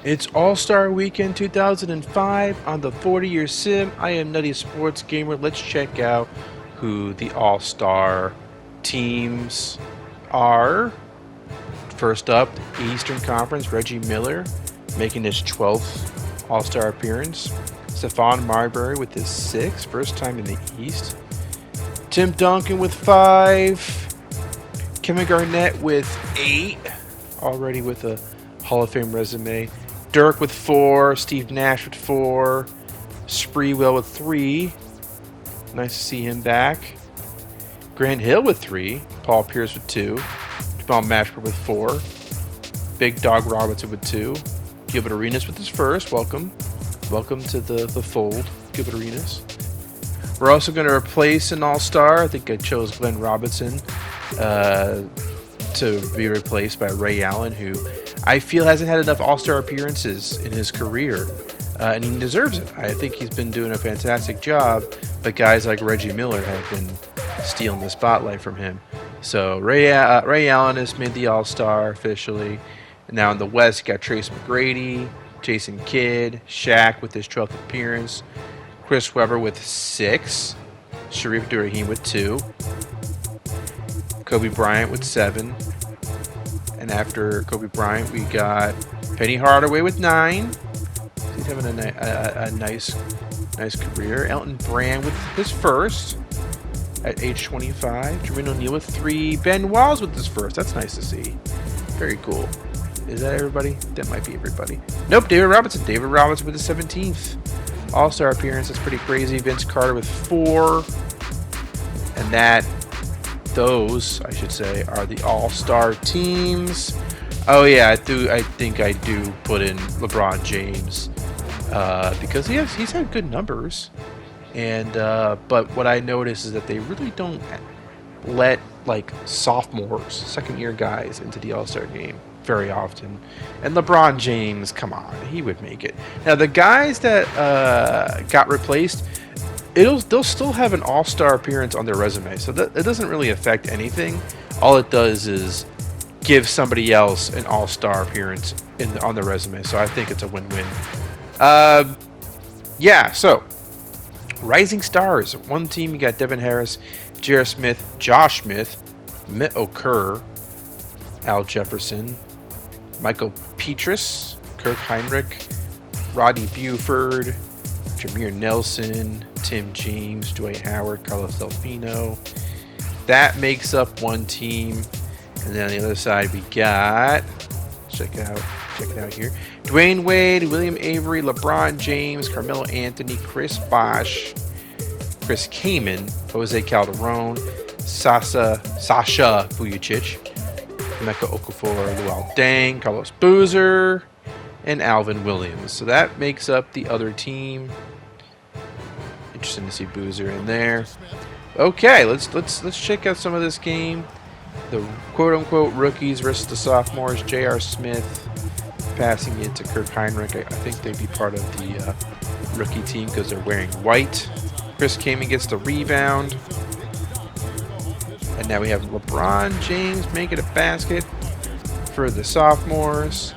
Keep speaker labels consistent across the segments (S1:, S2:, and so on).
S1: It's All-Star Weekend 2005 on the 40-year sim. I am Nutty Sports Gamer. Let's check out who the All-Star teams are. First up, the Eastern Conference, Reggie Miller making his 12th All-Star appearance. Stephon Marbury with his 6th, first time in the East. Tim Duncan with 5. Kevin Garnett with 8, already with a Hall of Fame resume. Dirk with 4, Steve Nash with 4, Spreewell with 3. Nice to see him back. Grant Hill with 3, Paul Pierce with 2, Jamal Mashburn with 4, Big Dog Robinson with 2, Gilbert Arenas with his first. Welcome to the fold, Gilbert Arenas. We're also going to replace an All-Star. I think I chose Glenn Robinson to be replaced by Ray Allen, who I feel hasn't had enough All-Star appearances in his career, and he deserves it. I think he's been doing a fantastic job, but guys like Reggie Miller have been stealing the spotlight from him. So Ray Allen has made the All-Star officially. And now in the West, you got Trace McGrady, Jason Kidd, Shaq with his 12th appearance, Chris Webber with 6, Sharif Abdul-Rahim with 2, Kobe Bryant with 7, and after Kobe Bryant, we got Penny Hardaway with 9. He's having a nice career. Elton Brand with his first at age 25. Jermaine O'Neal with 3. Ben Wallace with his first. That's nice to see. Very cool. Is that everybody? That might be everybody. Nope, David Robinson. David Robinson with his 17th All-Star appearance. That's pretty crazy. Vince Carter with 4. And those, I should say, are the All-Star teams. Oh yeah, I think I do put in LeBron James because he's had good numbers, and but what I notice is that they really don't let like sophomores, second-year guys into the All-Star game very often. And LeBron James, come on, he would make it. Now the guys that got replaced, they'll still have an All-Star appearance on their resume, so that it doesn't really affect anything. All it does is give somebody else an All-Star appearance on their resume, so I think it's a win-win. Yeah, so Rising Stars. One team, you got Devin Harris, J.R. Smith, Josh Smith, Mitt Okur, Al Jefferson, Michael Petrus, Kirk Heinrich, Rodney Buford, Jameer Nelson, Tim James, Dwight Howard, Carlos Delfino. That makes up one team. And then on the other side we got, check it out here, Dwayne Wade, William Avery, LeBron James, Carmelo Anthony, Chris Bosh, Chris Kaman, Jose Calderon, Sasha Vujacic, Emeka Okafor, Luol Deng, Carlos Boozer, and Alvin Williams. So that makes up the other team. Interesting to see Boozer in there. Okay, let's check out some of this game. The quote-unquote rookies versus the sophomores. J.R. Smith passing it to Kirk Heinrich. I think they'd be part of the rookie team because they're wearing white. Chris Kaman gets the rebound. And now we have LeBron James making a basket for the sophomores.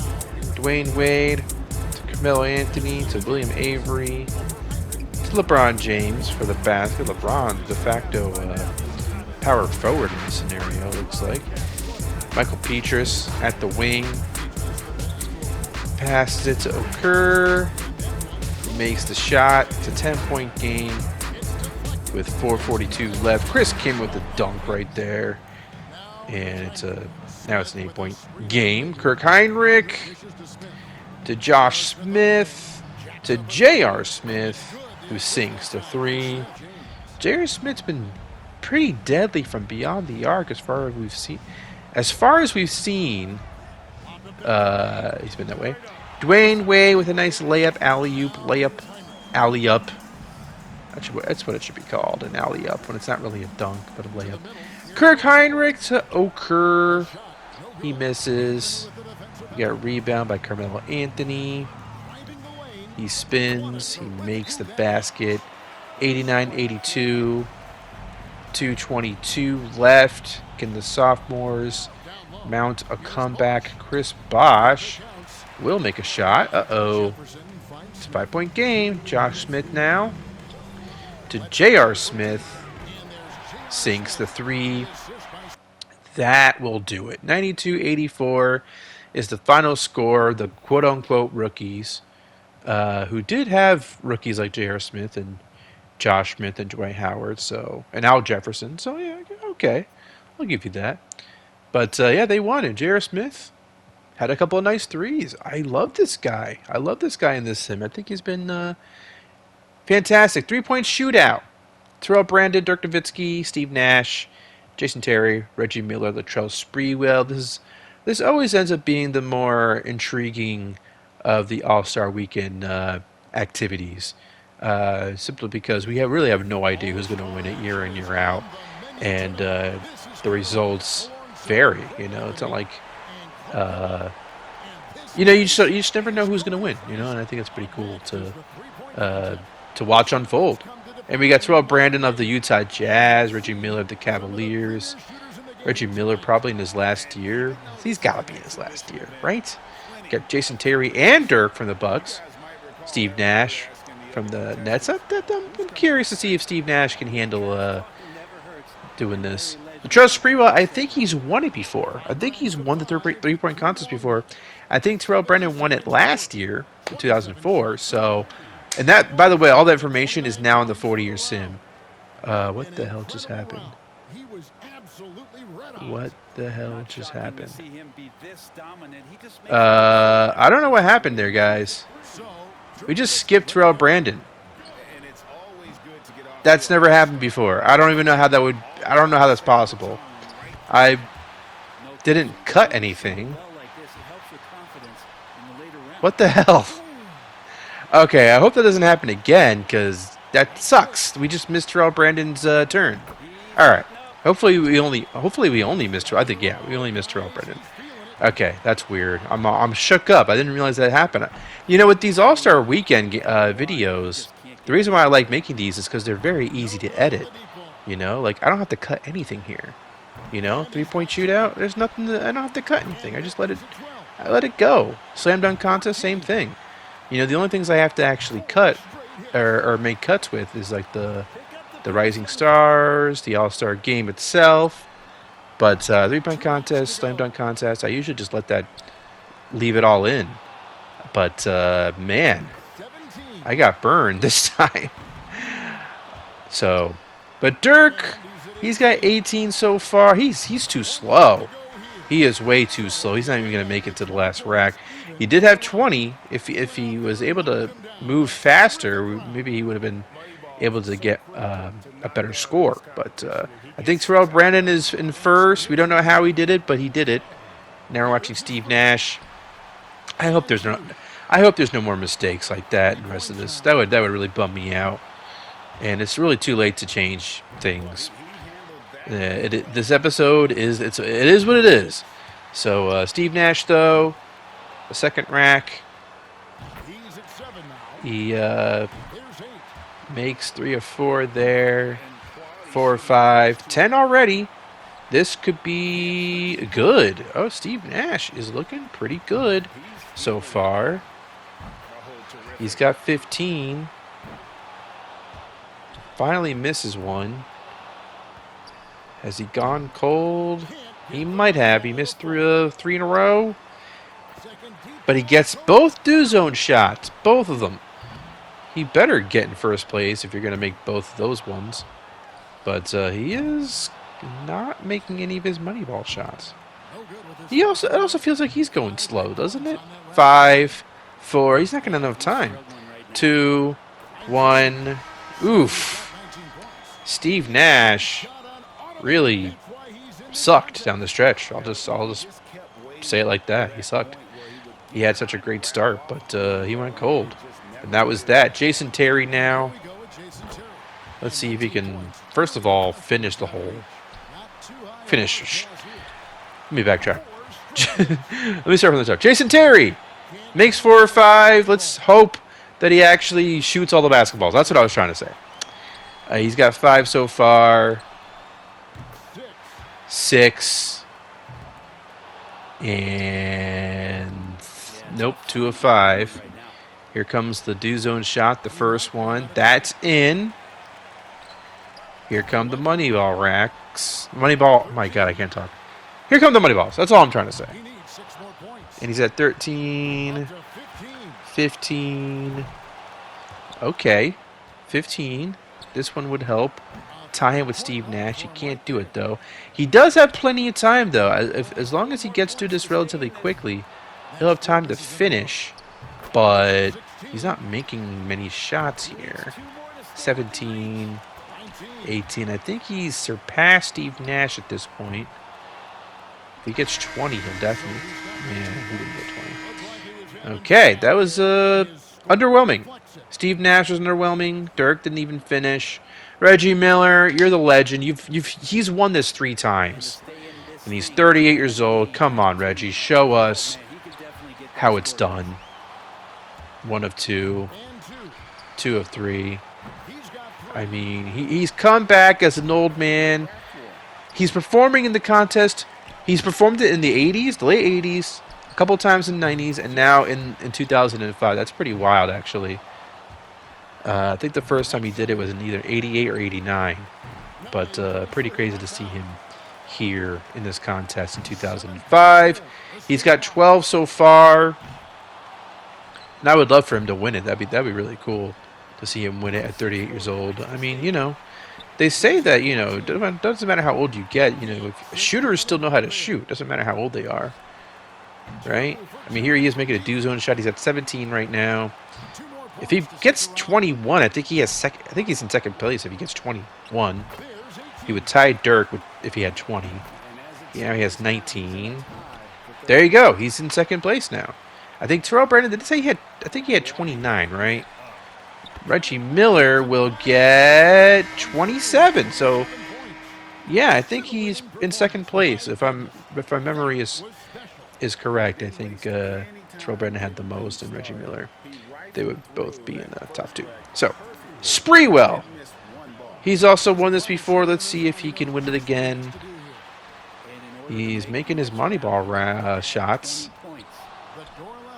S1: Dwayne Wade to Carmelo Anthony to William Avery to LeBron James for the basket. LeBron, de facto power forward in this scenario, looks like. Michael Petrus at the wing. Passes it to Okur. Makes the shot. It's a 10-point game with 4:42 left. Chris Kim with the dunk right there. And now it's an 8-point game. Kirk Heinrich to Josh Smith to J.R. Smith, who sinks to 3. J.R. Smith's been pretty deadly from beyond the arc as far as we've seen. He's been that way. Dwayne Wade with a nice layup, alley-up. That's what it should be called, an alley-up, when it's not really a dunk, but a layup. Kirk Heinrich to Okur. He misses. We got a rebound by Carmelo Anthony. He spins. He makes the basket. 89-82. 2:22 left. Can the sophomores mount a comeback? Chris Bosh will make a shot. Uh-oh. It's a 5-point game. Josh Smith now to J.R. Smith. Sinks the three. That will do it. 92-84 is the final score. The quote-unquote rookies, who did have rookies like J.R. Smith and Josh Smith and Dwight Howard, and Al Jefferson. So, yeah, okay. I'll give you that. But, yeah, they won it. J.R. Smith had a couple of nice threes. I love this guy. I love this guy in this sim. I think he's been fantastic. 3-point shootout. Terrell Brandon, Dirk Nowitzki, Steve Nash, Jason Terry, Reggie Miller, Latrell Sprewell. This always ends up being the more intriguing of the All-Star Weekend activities, simply because we really have no idea who's going to win it year in, year out, and the results vary. It's not like you just never know who's going to win. And I think it's pretty cool to watch unfold. And we got Terrell Brandon of the Utah Jazz, Reggie Miller of the Cavaliers. Reggie Miller probably in his last year. He's got to be in his last year, right? Got Jason Terry and Dirk from the Bucks. Steve Nash from the Nets. I'm curious to see if Steve Nash can handle doing this. Latrell Sprewell, I think he's won it before. I think he's won the three-point contest before. I think Terrell Brandon won it last year, in 2004. So, and that, by the way, all that information is now in the 40-year sim. What the hell just happened? What the hell just happened? I don't know what happened there, guys. We just skipped Terrell Brandon. That's never happened before. I don't even know how that would. I don't know how that's possible. I didn't cut anything. What the hell? Okay, I hope that doesn't happen again, because that sucks. We just missed Terrell Brandon's turn. All right. Hopefully we only missed Terrell. I think we only missed Terrell Brandon. Okay, that's weird. I'm shook up. I didn't realize that happened. With these All-Star Weekend videos, the reason why I like making these is because they're very easy to edit. Like I don't have to cut anything here. 3-point shootout. There's nothing. I don't have to cut anything. I just let it go. Slam dunk contest, same thing. The only things I have to actually cut or make cuts with is like the Rising Stars, the All-Star game itself. But 3-point contest, slam dunk contest, I usually just leave it all in. But man, I got burned this time. So, but Dirk, he's got 18 so far. He's too slow. He is way too slow. He's not even going to make it to the last rack. He did have 20. If he was able to move faster, maybe he would have been able to get a better score. But I think Terrell Brandon is in first. We don't know how he did it, but he did it. Now we're watching Steve Nash. I hope there's no more mistakes like that in the rest of this. That would really bum me out. And it's really too late to change things. This episode it is what it is. So Steve Nash, though, the second rack, he makes 3 of 4 there, 4 or 5, 10 already. This could be good. Oh, Steve Nash is looking pretty good so far. He's got 15. Finally misses one. Has he gone cold? He might have. He missed 3 in a row. But he gets both do zone shots. Both of them. He better get in first place if you're going to make both of those ones. But he is not making any of his money ball shots. It also feels like he's going slow, doesn't it? 5, 4. He's not going to have enough time. 2, 1. Oof. Steve Nash really sucked down the stretch. I'll just say it like that. He sucked. He had such a great start, but he went cold. And that was that. Jason Terry now. Let's see if he can, first of all, finish the hole. Finish. Let me backtrack. Let me start from the top. Jason Terry makes 4 or 5. Let's hope that he actually shoots all the basketballs. That's what I was trying to say. He's got 5 so far. 6. And Nope, 2 of 5. Here comes the do zone shot, the first one. That's in. Here come the money ball racks. Money ball. My God, I can't talk. Here come the money balls. That's all I'm trying to say. And he's at 13, 15. Okay, 15. This one would help. Tie him with Steve Nash. He can't do it, though. He does have plenty of time, though. As long as he gets through this relatively quickly, he'll have time to finish. But he's not making many shots here. 17, 18. I think he's surpassed Steve Nash at this point. If he gets 20, he'll definitely... Yeah, he didn't get 20. Okay, that was underwhelming. Steve Nash was underwhelming. Dirk didn't even finish. Reggie Miller, you're the legend. He's won this 3 times. And he's 38 years old. Come on, Reggie. Show us how it's done. 1 of 2. 2 of 3. I mean, he's come back as an old man. He's performing in the contest. He's performed it in the 80s, the late 80s, a couple times in the 90s, and now in 2005. That's pretty wild, actually. I think the first time he did it was in either 88 or 89. But pretty crazy to see him here in this contest in 2005. He's got 12 so far. And I would love for him to win it. That'd be really cool to see him win it at 38 years old. I mean, you know, they say that, you know, it doesn't matter how old you get. You know, if shooters still know how to shoot. Doesn't matter how old they are. Right? I mean, here he is making a do zone shot. He's at 17 right now. If he gets 21, I think he has second. I think he's in second place. If he gets 21, he would tie Dirk if he had 20. Now he has 19. There you go. He's in second place now. I think Terrell Brandon did say he had. I think he had 29, right? Reggie Miller will get 27. So, yeah, I think he's in second place. If my memory is correct, I think Terrell Brandon had the most, and Reggie Miller. They would both be in the top 2. So, Spreewell. He's also won this before. Let's see if he can win it again. He's making his Moneyball shots.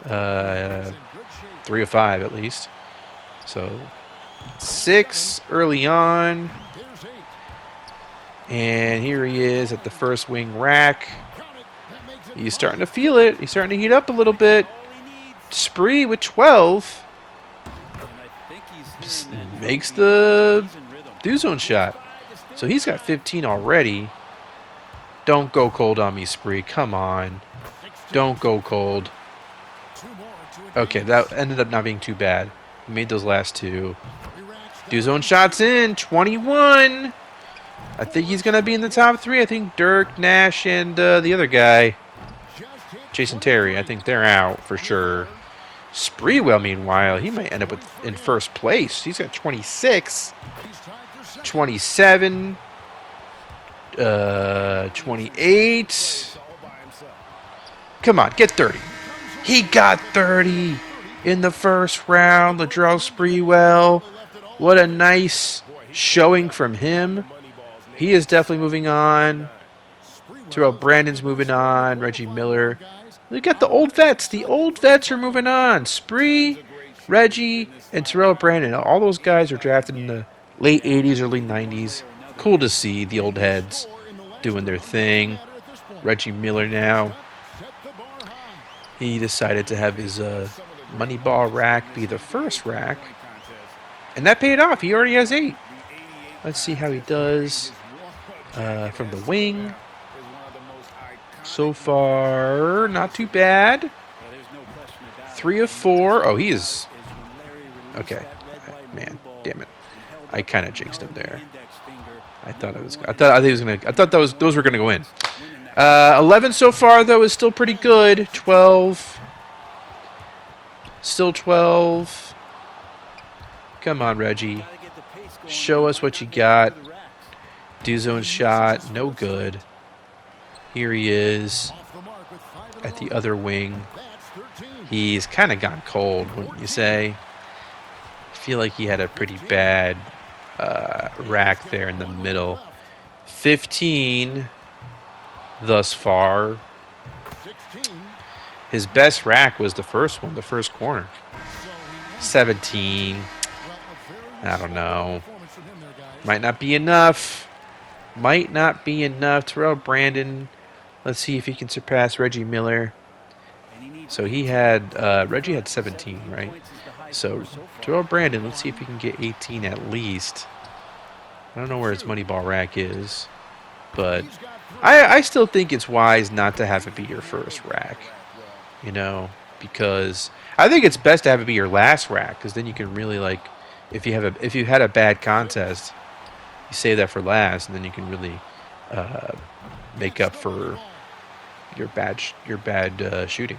S1: 3 of 5 at least. So, 6 early on. And here he is at the first wing rack. He's starting to feel it. He's starting to heat up a little bit. Spree with 12. Makes the do zone shot. So he's got 15 already. Don't go cold on me, Spree. Come on. Don't go cold. Okay, that ended up not being too bad. He made those last 2. Do zone shots in. 21. I think he's going to be in the top 3. I think Dirk, Nash, and the other guy, Jason Terry, I think they're out for sure. Spreewell, meanwhile, he might end up in first place. He's got 26, 27, 28. Come on, get 30. He got 30 in the first round. Latrell Spreewell. What a nice showing from him. He is definitely moving on. Terrell Brandon's moving on. Reggie Miller. Look at the old vets. The old vets are moving on. Spree, Reggie, and Terrell Brandon. All those guys are drafted in the late 80s, early 90s. Cool to see the old heads doing their thing. Reggie Miller now. He decided to have his Moneyball rack be the first rack. And that paid off. He already has 8. Let's see how he does from the wing. So far, not too bad. 3 of 4. Oh, he is... Okay. Man, damn it. I kind of jinxed him there. I thought those were gonna go in. 11 so far though is still pretty good. 12. Still 12. Come on, Reggie. Show us what you got. Do zone shot. No good. Here he is at the other wing. He's kind of gone cold, wouldn't you say? I feel like he had a pretty bad rack there in the middle. 15 thus far. His best rack was the first one, the first corner. 17. I don't know. Might not be enough. Might not be enough. Terrell Brandon. Let's see if he can surpass Reggie Miller. So he had, Reggie had 17, right? So Terrell Brandon, let's see if he can get 18 at least. I don't know where his Moneyball rack is. But I still think it's wise not to have it be your first rack. You know, because I think it's best to have it be your last rack, because then you can really, like, if you had a bad contest, you save that for last, and then you can really make up for your bad shooting.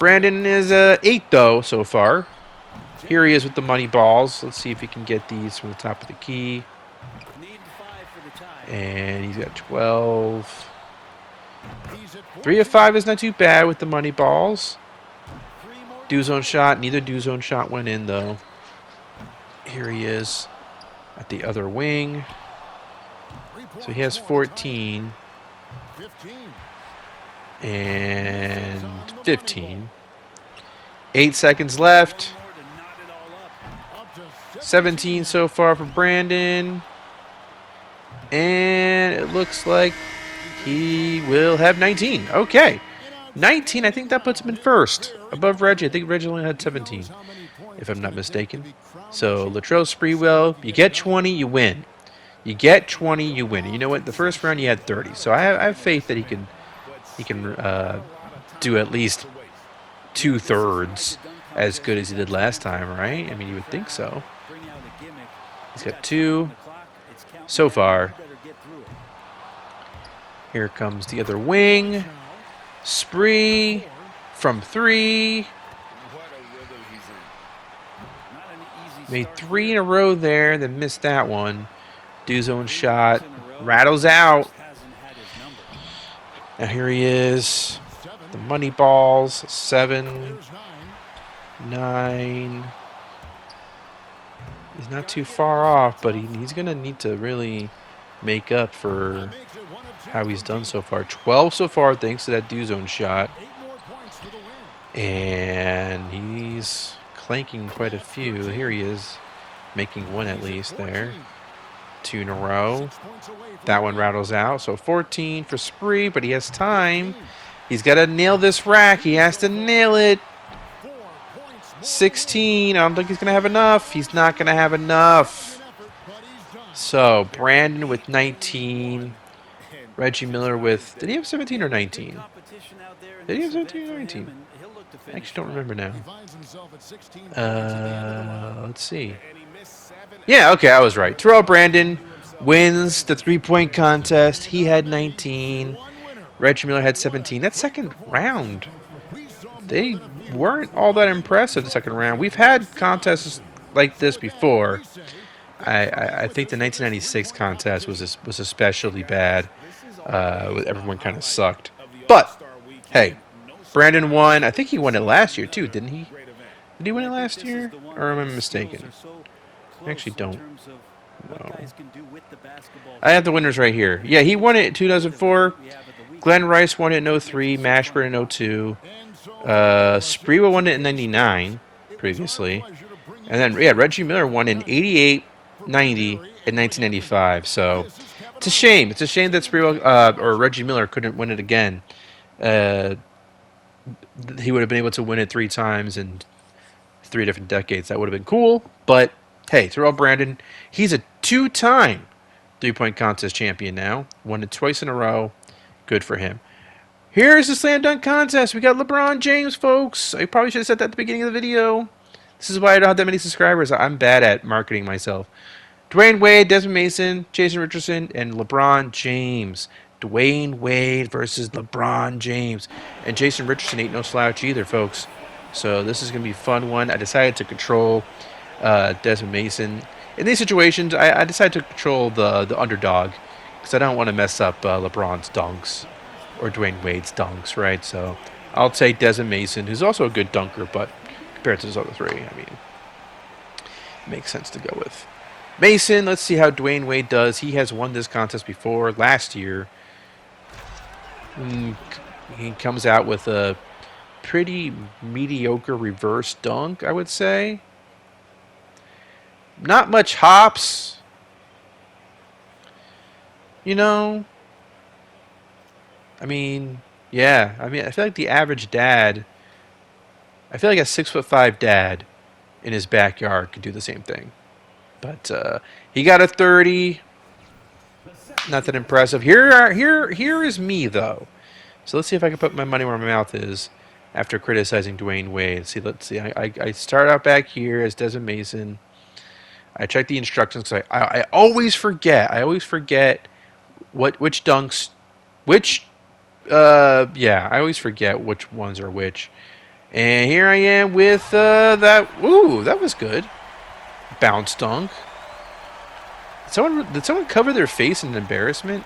S1: Brandon is 8 though so far. Here he is with the money balls. Let's see if he can get these from the top of the key. And he's got 12. 3 of 5 is not too bad with the money balls. Do zone shot. Neither do zone shot went in, though. Here he is at the other wing. So he has 14. And 15. 8 seconds left. 17 so far for Brandon. And it looks like he will have 19. Okay. 19, I think that puts him in first. Above Reggie. I think Reggie only had 17, if I'm not mistaken. So, Latrell Sprewell, you get 20, you win. You get 20, you win. And you know what? The first round, you had 30. So, I have faith that he can do at least 2/3 as good as he did last time, right? I mean, you would think so. He's got 2 so far. Here comes the other wing. Spree from 3. Made 3 in a row there, then missed that one. Do zone shot. Rattles out. Now here he is. The money balls. 7. 9. He's not too far off, but he's going to need to really make up for how he's done so far. 12 so far thanks to that do zone shot. And he's clanking quite a few. Here he is, making 1 at least there. 2 in a row. That one rattles out. So 14 for Spree, but he has time. He's got to nail this rack. He has to nail it. 16. I don't think he's going to have enough. He's not going to have enough. So Brandon with 19. Reggie Miller with... Did he have 17 or 19? Did he have 17 or 19? I actually don't remember now. Let's see. Yeah, okay, I was right. Terrell Brandon wins the 3-point contest. He had 19. Reggie Miller had 17. That second round, they weren't all that impressive the second round. We've had contests like this before. I think the 1996 contest was especially bad. Everyone kind of sucked. But, hey, Brandon won. I think he won it last year, too, didn't he? Did he win it last year? Or am I mistaken? I actually don't know. I have the winners right here. Yeah, he won it in 2004. Glenn Rice won it in 03. Mashburn in 02. Sprewell won it in 99 previously. And then, yeah, Reggie Miller won in 88, 90, and 1995. So, it's a shame. It's a shame that Sprewell or Reggie Miller couldn't win it again. He would have been able to win it 3 times in 3 different decades. That would have been cool. But, hey, Terrell Brandon, he's a 2-time 3-point contest champion now. Won it twice in a row. Good for him. Here's the slam dunk contest. We got LeBron James, folks. I probably should have said that at the beginning of the video. This is why I don't have that many subscribers. I'm bad at marketing myself. Dwayne Wade, Desmond Mason, Jason Richardson, and LeBron James. Dwayne Wade versus LeBron James. And Jason Richardson ain't no slouch either, folks. So this is going to be a fun one. I decided to control Desmond Mason. In these situations, I decided to control the underdog because I don't want to mess up LeBron's dunks or Dwayne Wade's dunks, right? So I'll take Desmond Mason, who's also a good dunker, but compared to those other 3, I mean, it makes sense to go with Mason. Let's see how Dwayne Wade does. He has won this contest before last year. He comes out with a pretty mediocre reverse dunk, I would say. Not much hops. You know, I mean, yeah. I mean, I feel like the average dad, I feel like a 6'5" dad in his backyard could do the same thing. But he got a 30. Not that impressive. Here is me though. So let's see if I can put my money where my mouth is after criticizing Dwayne Wade. Let's see. I start out back here as Desmond Mason. I check the instructions because I always forget. I always forget which dunks, which yeah. I always forget which ones are which. And here I am with that. Ooh, that was good. Bounce dunk. Did someone cover their face in embarrassment?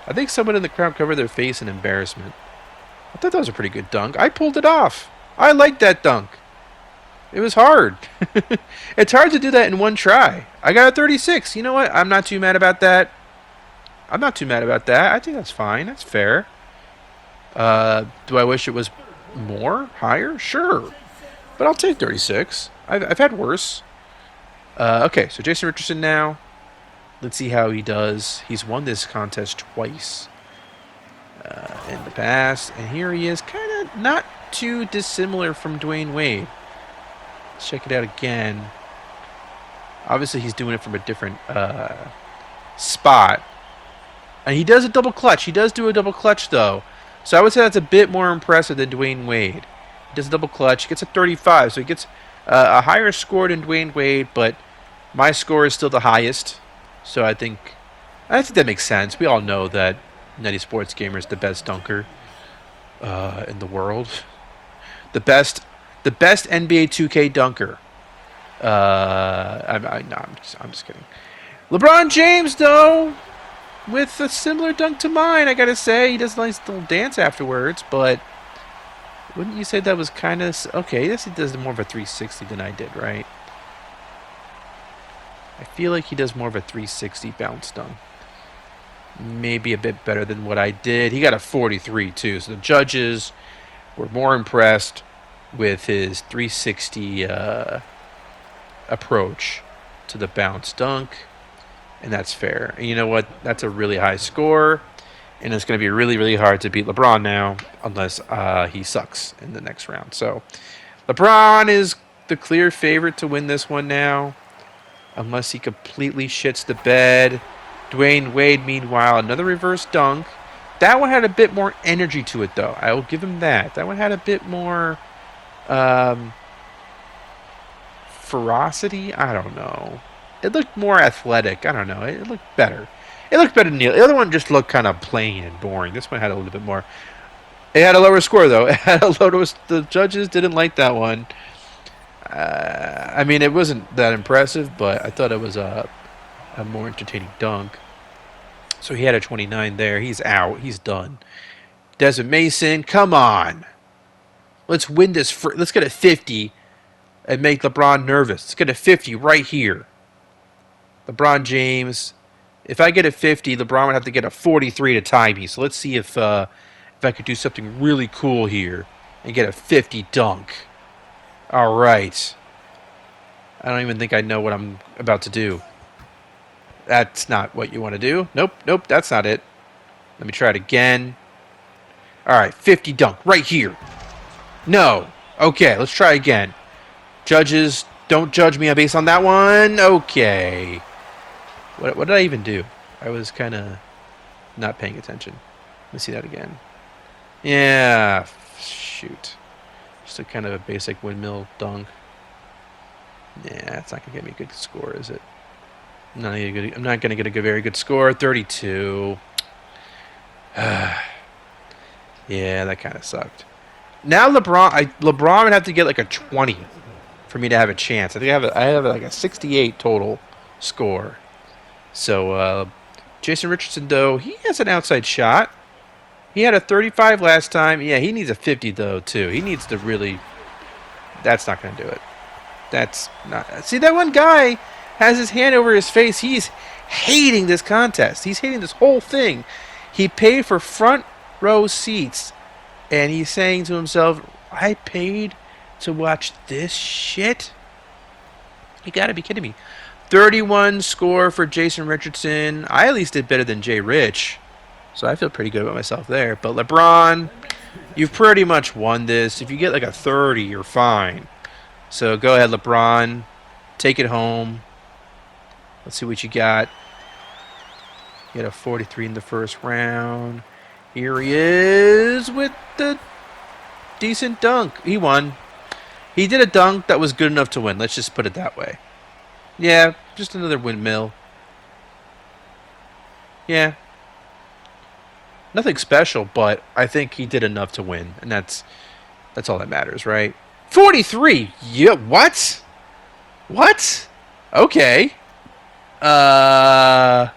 S1: I think someone in the crowd covered their face in embarrassment. I thought that was a pretty good dunk. I pulled it off. I liked that dunk. It was hard. It's hard to do that in one try. I got a 36. You know what? I'm not too mad about that. I'm not too mad about that. I think that's fine. That's fair. Do I wish it was more? Higher? Sure. But I'll take 36. I've had worse. Okay, so Jason Richardson now. Let's see how he does. He's won this contest twice in the past. And here he is, kind of not too dissimilar from Dwayne Wade. Let's check it out again. Obviously, he's doing it from a different spot. And he does a double clutch. He does do a double clutch, though. So I would say that's a bit more impressive than Dwayne Wade. He does a double clutch. He gets a 35. So he gets a higher score than Dwayne Wade, but my score is still the highest. So I think that makes sense. We all know that Nutty Sports Gamer is the best dunker in the world. The best NBA 2K dunker. I'm just kidding. LeBron James, though, with a similar dunk to mine, I gotta say. He does a nice little dance afterwards, but wouldn't you say that was kind of... Okay, yes, he does more of a 360 than I did, right? I feel like he does more of a 360 bounce dunk. Maybe a bit better than what I did. He got a 43, too. So the judges were more impressed with his 360 approach to the bounce dunk. And that's fair. And you know what? That's a really high score. And it's going to be really, really hard to beat LeBron now unless he sucks in the next round. So LeBron is the clear favorite to win this one now. Unless he completely shits the bed. Dwayne Wade, meanwhile, another reverse dunk. That one had a bit more energy to it, though. I will give him that. That one had a bit more ferocity. I don't know. It looked more athletic. I don't know. It looked better. It looked better than the other one. Just looked kind of plain and boring. This one had a little bit more. It had a lower score, though. It had a lower. The judges didn't like that one. I mean, it wasn't that impressive, but I thought it was a more entertaining dunk. So he had a 29 there. He's out. He's done. Desmond Mason, come on. Let's win this. Let's get a 50 and make LeBron nervous. Let's get a 50 right here. LeBron James. If I get a 50, LeBron would have to get a 43 to tie me. So let's see if I could do something really cool here and get a 50 dunk. All right. I don't even think I know what I'm about to do. That's not what you want to do. Nope, that's not it. Let me try it again. All right, 50 dunk right here. No. Okay, let's try again. Judges, don't judge me based on that one. Okay. What did I even do? I was kind of not paying attention. Let me see that again. Yeah, shoot. Just a kind of a basic windmill dunk. Yeah, it's not going to get me a good score, is it? I'm not going to get a very good score. 32. Yeah, that kind of sucked. Now LeBron would have to get like a 20 for me to have a chance. I think I have like a 68 total score. So Jason Richardson, though, he has an outside shot. He had a 35 last time. Yeah, he needs a 50, though, too. He needs to really... That's not going to do it. That's not... See, that one guy has his hand over his face. He's hating this contest. He's hating this whole thing. He paid for front row seats And he's saying to himself, I paid to watch this shit? You gotta be kidding me. 31 score for Jason Richardson. I at least did better than Jay Rich. So I feel pretty good about myself there. But LeBron, you've pretty much won this. If you get like a 30, you're fine. So go ahead, LeBron. Take it home. Let's see what you got. You had a 43 in the first round. Here he is with the decent dunk. He won. He did a dunk that was good enough to win. Let's just put it that way. Yeah, just another windmill. Yeah. Nothing special, but I think he did enough to win. And that's all that matters, right? 43! Yeah, what? What? Okay. Huh.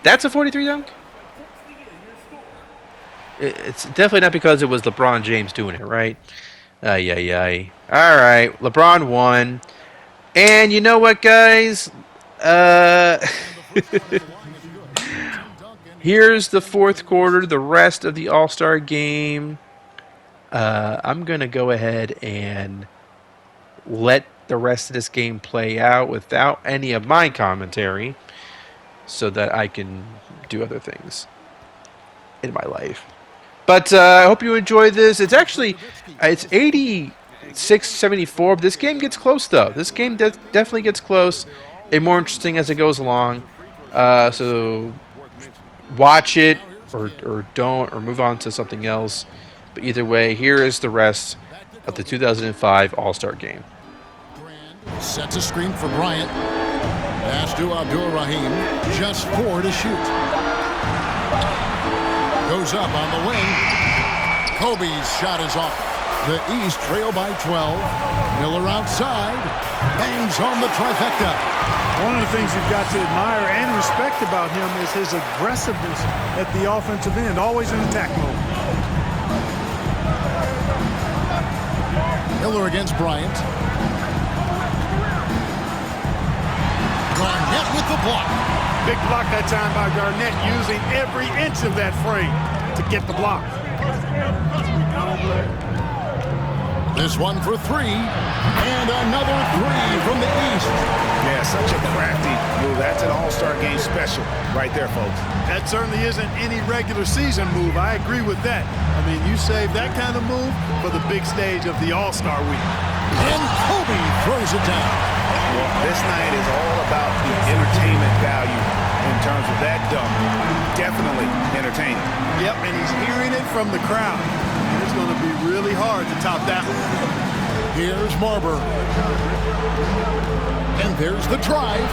S1: That's a 43 dunk? It's definitely not because it was LeBron James doing it, right? Yeah. All right, LeBron won. And you know what, guys? Here's the fourth quarter, the rest of the All-Star game. I'm going to go ahead and let the rest of this game play out without any of my commentary so that I can do other things in my life. But I hope you enjoy this. It's actually, it's 86-74. This game gets close, though. This game definitely gets close and more interesting as it goes along. So watch it or don't or move on to something else. But either way, here is the rest of the 2005 All-Star Game.
S2: Sets a screen for Bryant. Pass to Abdul-Rahim. Just 4 to shoot. Goes up on the wing. Kobe's shot is off. The East trail by 12. Miller outside. Bangs home the trifecta.
S3: One of the things you've got to admire and respect about him is his aggressiveness at the offensive end. Always in attack mode.
S2: Miller against Bryant. Garnett with the block.
S3: Big block that time by Garnett, using every inch of that frame to get the block.
S2: This one for 3, and another 3 from the East.
S4: Yeah, such a crafty move. That's an All-Star Game special right there, folks.
S3: That certainly isn't any regular season move. I agree with that. I mean, you save that kind of move for the big stage of the All-Star week.
S2: And Kobe throws it down.
S4: Well, this night is all about the entertainment value in terms of that dunk. Definitely entertaining.
S3: Yep, and he's hearing it from the crowd. And it's going to be really hard to top that one.
S2: Here's Marber. And there's the drive.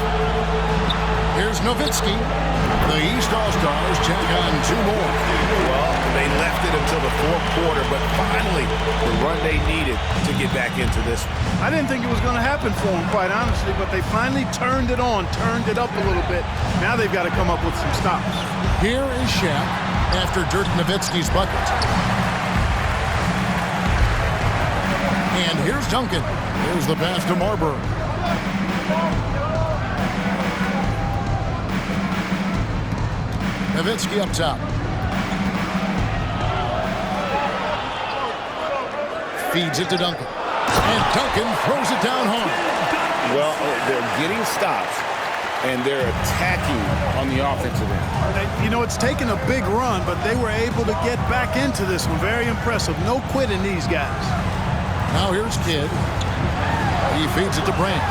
S2: Here's Nowitzki. The East All-Stars check on 2 more.
S4: Well, they left it until the fourth quarter, but finally the run they needed to get back into this one.
S3: I didn't think it was going to happen for them, quite honestly, but they finally turned it on, turned it up a little bit. Now they've got to come up with some stops.
S2: Here is Shaq after Dirk Nowitzki's bucket. And here's Duncan. Here's the pass to Marber. Nowitzki up top. Feeds it to Duncan. And Duncan throws it down hard.
S4: Well, they're getting stops, and they're attacking on the offensive end.
S3: You know, it's taken a big run, but they were able to get back into this one. Very impressive. No quitting these guys.
S2: Now here's Kidd. He feeds it to Brand.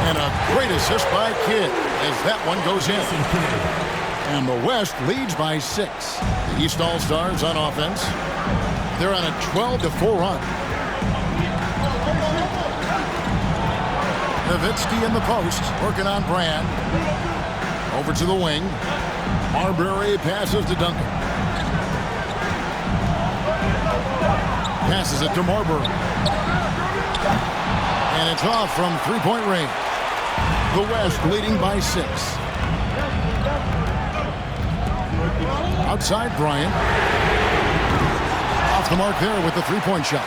S2: And a great assist by Kidd as that one goes in. And the West leads by 6. The East All-Stars on offense. They're on a 12-4 run. Nowitzki in the post, working on Brand. Over to the wing. Marbury passes to Duncan. Passes it to Marbury. And it's off from 3-point range. The West leading by 6. Outside Bryant. Off the mark there with the 3-point shot.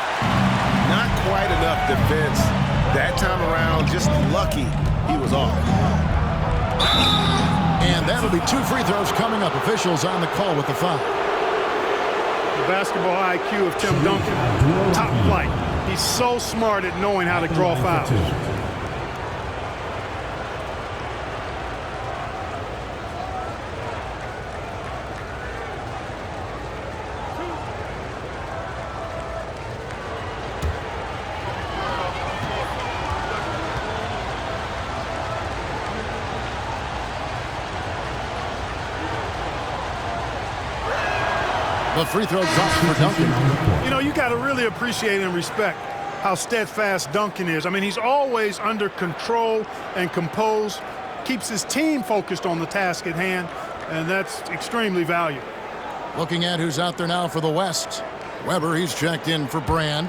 S4: Not quite enough defense that time around. Just lucky he was off.
S2: And that'll be 2 free throws coming up. Officials on the call with the foul.
S3: The basketball IQ of Tim Duncan, top flight. He's so smart at knowing how to draw fouls.
S2: The free throw drops for Duncan.
S3: You know, you got to really appreciate and respect how steadfast Duncan is. I mean, he's always under control and composed, keeps his team focused on the task at hand, and that's extremely valuable.
S2: Looking at who's out there now for the West. Weber, he's checked in for Brand,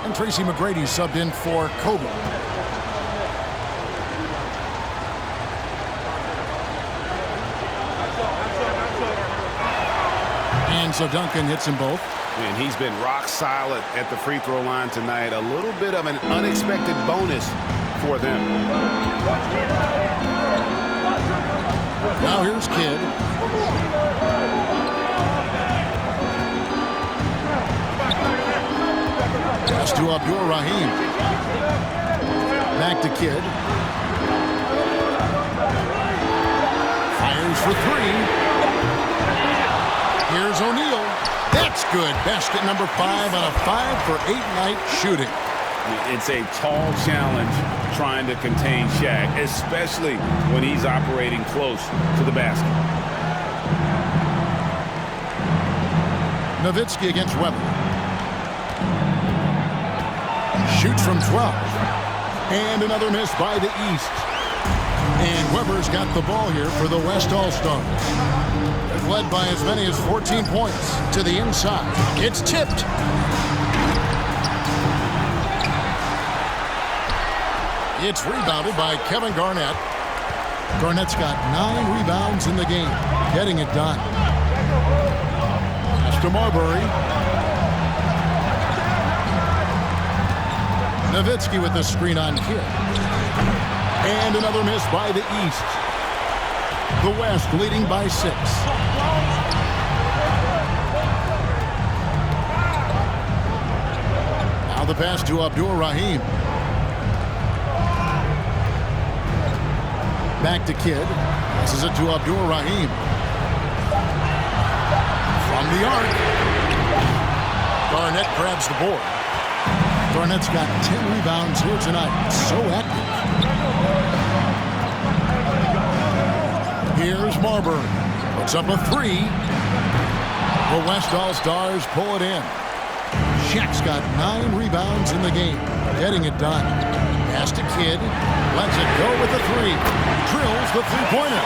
S2: and Tracy McGrady subbed in for Kobe. And so Duncan hits them both.
S4: And he's been rock solid at the free throw line tonight. A little bit of an unexpected bonus for them.
S2: Now here's Kidd. Pass to Abdur-Rahim. Back to Kidd. Fires for three. Here's O'Neal. That's good. Basket number 5 on a 5-for-8 night shooting.
S4: It's a tall challenge trying to contain Shaq, especially when he's operating close to the basket.
S2: Nowitzki against Weber. Shoots from 12. And another miss by the East. And Weber's got the ball here for the West All-Stars. Led by as many as 14 points to the inside. It's tipped. It's rebounded by Kevin Garnett. Garnett's got 9 rebounds in the game, getting it done. Pass to Marbury. Nowitzki with the screen on Kidd. And another miss by the East. The West leading by 6. Now the pass to Abdur-Rahim. Back to Kidd. Passes it to Abdur-Rahim. From the arc. Garnett grabs the board. Garnett's got 10 rebounds here tonight. So active. Here's Marbury. Puts up a 3. The West All-Stars pull it in. Shaq's got 9 rebounds in the game, getting it done. Pass to Kidd. Lets it go with the 3. Drills the three-pointer.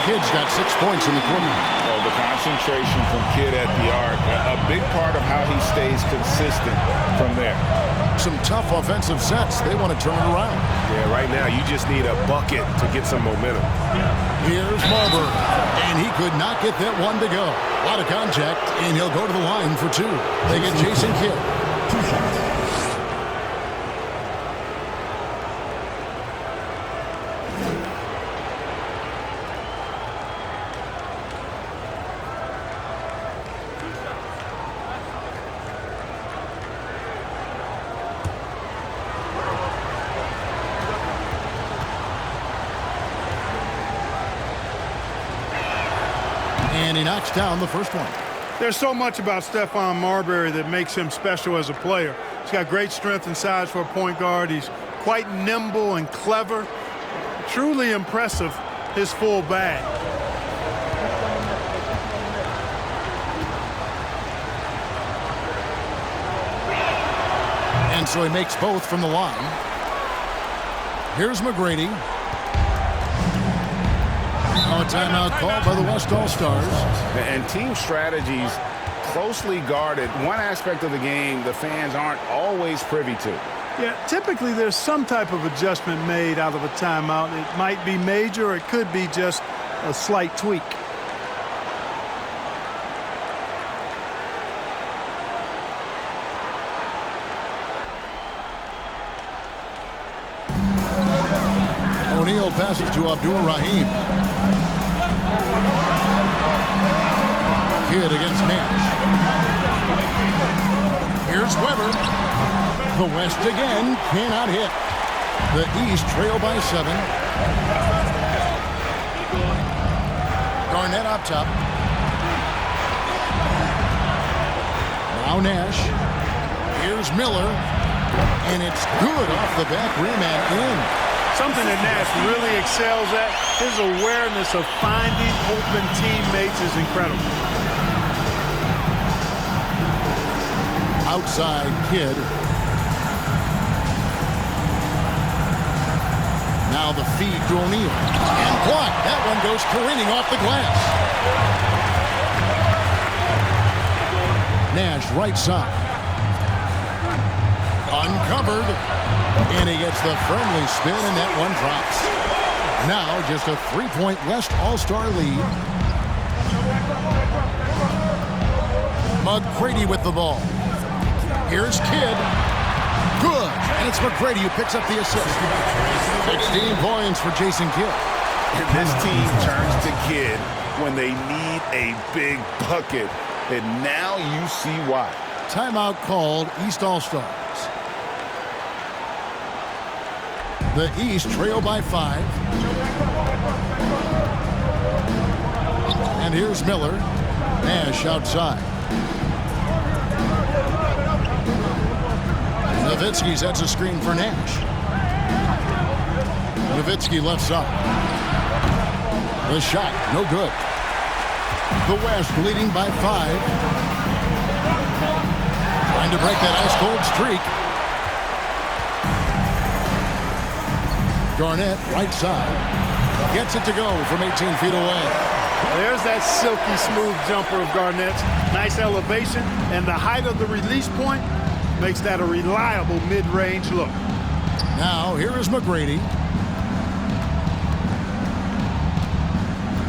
S2: Kidd's got 6 points in the quarter.
S4: Well, the concentration from Kidd at the arc, a big part of how he stays consistent from there.
S2: Some tough offensive sets. They want to turn it around.
S5: Yeah, right now you just need a bucket to get some momentum.
S2: Here's Marbury, and he could not get that one to go. A lot of contact, and he'll go to the line for 2. They get Jason Kidd.
S6: 2 shots.
S2: And he knocks down the first one.
S3: There's so much about Stephon Marbury that makes him special as a player. He's got great strength and size for a point guard. He's quite nimble and clever. Truly impressive, his full bag.
S2: And so he makes both from the line. Here's McGrady. Now a timeout called by the West All-Stars.
S4: And team strategies closely guarded. One aspect of the game the fans aren't always privy to.
S3: Yeah, typically there's some type of adjustment made out of a timeout. It might be major, or it could be just a slight tweak.
S2: O'Neal passes to Abdur-Rahim. Kidd against Nash. Here's Weber. The West again cannot hit. The East trail by 7. Garnett up top. Now Nash. Here's Miller. And it's good off the back rim and in.
S3: Something that Nash really excels at, his awareness of finding open teammates is incredible.
S2: Outside Kidd. Now the feed to O'Neal. And blocked. That one goes careening off the glass. Nash right side. Uncovered. And he gets the friendly spin, and that one drops. Now just a 3-point West All-Star lead. McGrady with the ball. Here's Kidd. Good. And it's McGrady who picks up the assist. 16 points for Jason Kidd.
S4: And this team turns to Kidd when they need a big bucket. And now you see why.
S2: Timeout called, East All-Stars. The East trail by 5. And here's Miller. Nash outside. Nowitzki sets a screen for Nash. Nowitzki left side. The shot, no good. The West leading by 5. Trying to break that ice-cold streak. Garnett, right side. Gets it to go from 18 feet away.
S3: There's that silky smooth jumper of Garnett's. Nice elevation, and the height of the release point makes that a reliable mid-range look.
S2: Now, here is McGrady.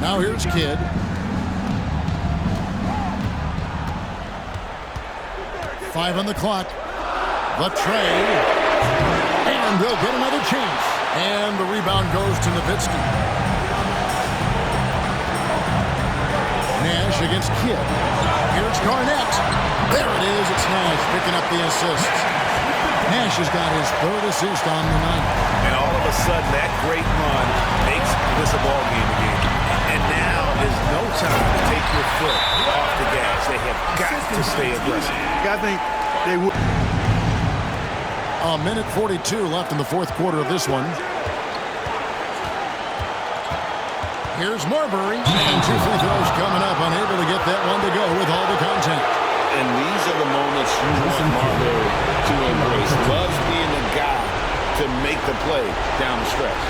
S2: Now here's Kidd. Five on the clock. The trade. And they'll get another chance. And the rebound goes to Nowitzki. Nash against Kidd. Here's Garnett. There it is. It's Nash picking up the assist. Nash has got his 3rd assist on the night.
S4: And all of a sudden, that great run makes this a ball game again. And now is no time to take your foot off the gas. They have got to stay aggressive.
S3: I think they would.
S2: A minute 42 left in the 4th quarter of this one. Here's Marbury. And 2 free throws coming up. Unable to get that one to go with all the content.
S6: And these are the moments you want Marbury to embrace. Loves being the guy to make the play down the stretch.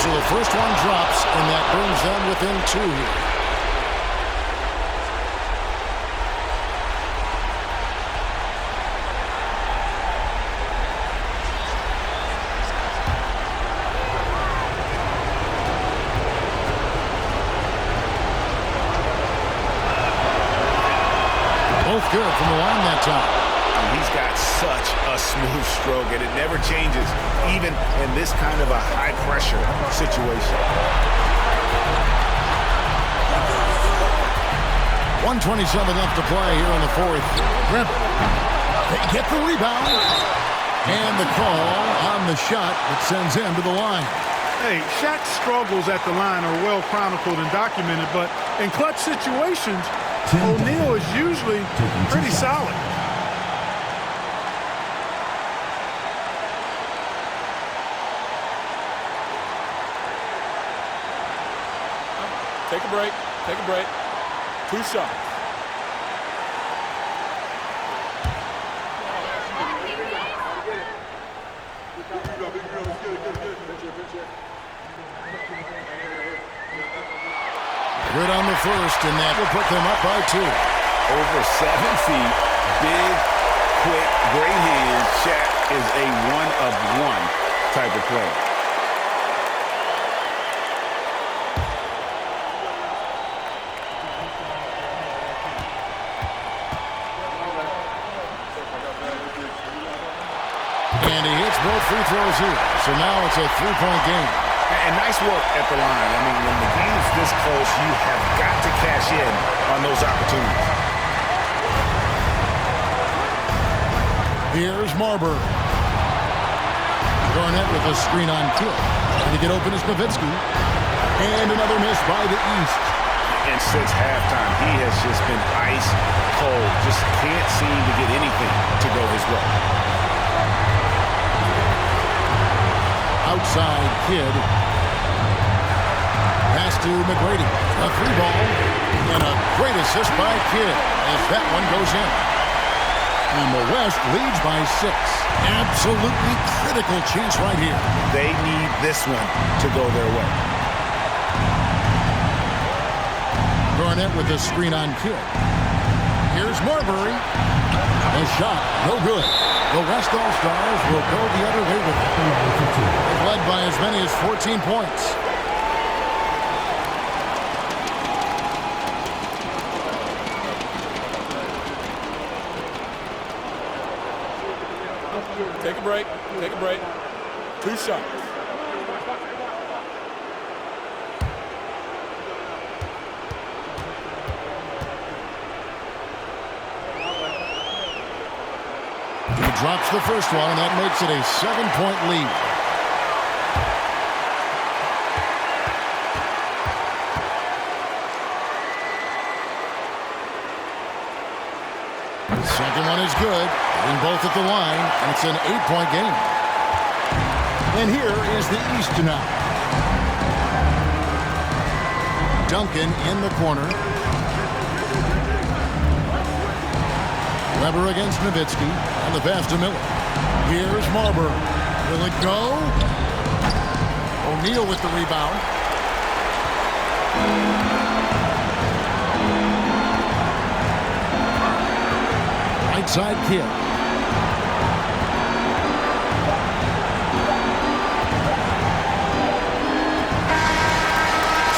S2: So the first one drops, and that brings them within 2 here. Both good from the line that time.
S4: And he's got such a smooth stroke, and it never changes, even in this kind of a high-pressure situation.
S2: 1:27 left to play here in the 4th. They get the rebound. And the call on the shot that sends him to the line.
S3: Hey, Shaq's struggles at the line are well chronicled and documented, but in clutch situations, O'Neal is usually pretty solid.
S7: Take a break. Take a break. 2 shots.
S2: Good on the first, and that will put them up by 2.
S4: Over 7 feet, big, quick, great hands. Shaq is a one-of-one type of player.
S2: And he hits both free throws here. So now it's a three-point game.
S4: And nice work at the line. I mean, when the game's this close, you have got to cash in on those opportunities.
S2: Here's Marbury. Garnett with a screen on Kidd. Trying to get open is Nowitzki. And another miss by the East.
S4: And since halftime, he has just been ice cold. Just can't seem to get anything to go his way.
S2: Outside Kidd. Pass to McGrady. A free ball. And a great assist by Kidd as that one goes in. And the West leads by 6. Absolutely critical chance right here.
S4: They need this one to go their way.
S2: Garnett with a screen on Kidd. Here's Marbury. A shot, no good. The West All-Stars will go the other way with it. They've led by as many as 14 points.
S7: Take a break. Take a break. 2 shots.
S2: He drops the first one, and that makes it a 7-point lead. The second one is good. Hitting both at the line, and it's an 8-point game. And here is the East tonight. Duncan in the corner. Weber against Nowitzki, and the pass to Miller. Here's Marbury. Will it go? O'Neal with the rebound. Right side Kidd.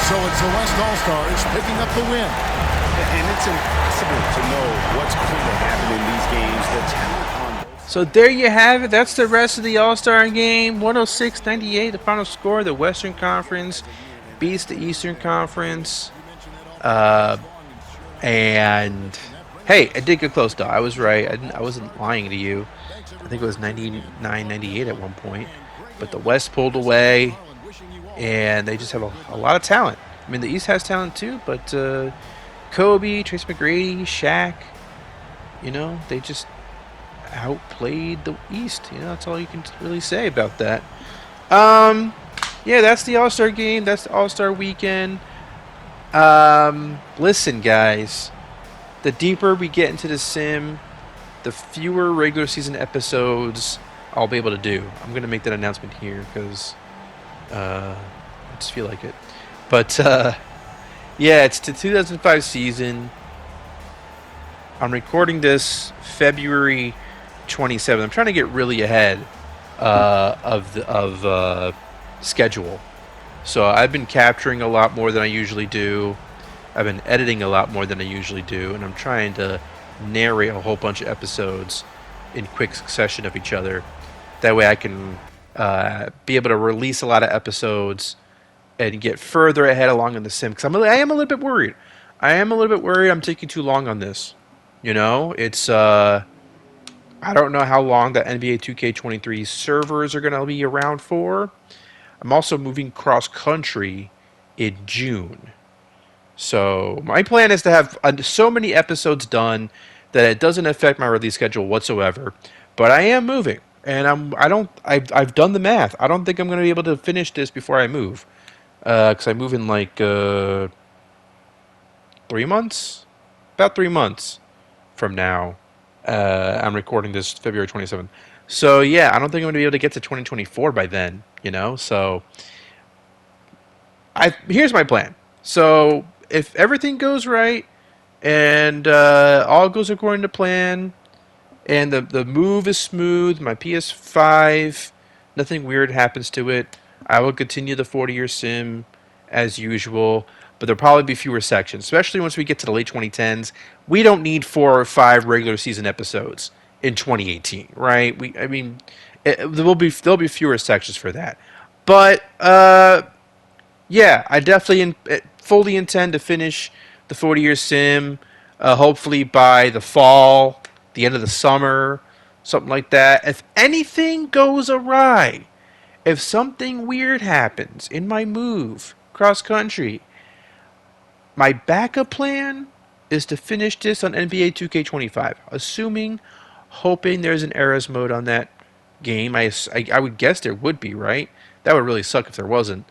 S2: So it's the West All-Stars picking up the win.
S4: And it's impossible to know what's going to happen in these games. The talent on
S1: So there you have it. That's the rest of the All-Star game. 106-98, the final score. The Western Conference beats the Eastern Conference. And hey, it did get close, though. I was right. I wasn't lying to you. I think it was 99-98 at one point. But the West pulled away, and they just have a lot of talent. I mean, the East has talent too, but Kobe, Trace McGrady, Shaq, they just outplayed the East. That's all you can really say about that. Yeah, that's the All-Star game. That's the All-Star weekend. Listen, guys, the deeper we get into the sim, the fewer regular season episodes I'll be able to do. I'm going to make that announcement here because I just feel like it. But, yeah, it's the 2005 season. I'm recording this February 27th. I'm trying to get really ahead of schedule. So I've been capturing a lot more than I usually do. I've been editing a lot more than I usually do. And I'm trying to narrate a whole bunch of episodes in quick succession of each other. That way I can be able to release a lot of episodes and get further ahead along in the sim. Because I am a little bit worried. I'm taking too long on this. It's I don't know how long the NBA 2K23 servers are going to be around for. I'm also moving cross-country in June. So my plan is to have so many episodes done that it doesn't affect my release schedule whatsoever. But I am moving. And I've done the math. I don't think I'm going to be able to finish this before I move. Because I move in like 3 months? About 3 months from now. I'm recording this February 27th. So, yeah, I don't think I'm going to be able to get to 2024 by then, So, here's my plan. So, if everything goes right and all goes according to plan and the move is smooth, my PS5, nothing weird happens to it, I will continue the 40-year sim as usual, but there'll probably be fewer sections, especially once we get to the late 2010s. We don't need 4 or 5 regular season episodes in 2018, right? there'll be fewer sections for that. But yeah, I definitely fully intend to finish the 40-year sim. Hopefully by the fall, the end of the summer, something like that. If anything goes awry, if something weird happens in my move cross country, my backup plan is to finish this on NBA 2K25, hoping there's an Eras mode on that game. I would guess there would be, right? That would really suck if there wasn't.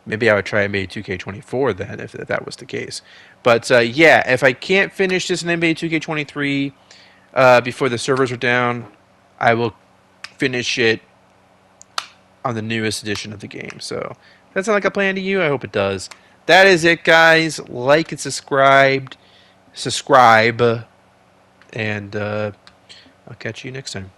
S1: Maybe I would try NBA 2K24 then, if that was the case. But yeah, if I can't finish this in NBA 2K23 before the servers are down, I will finish it on the newest edition of the game. So that sound like a plan to you? I hope it does. That is it, guys. Like and subscribe, and I'll catch you next time.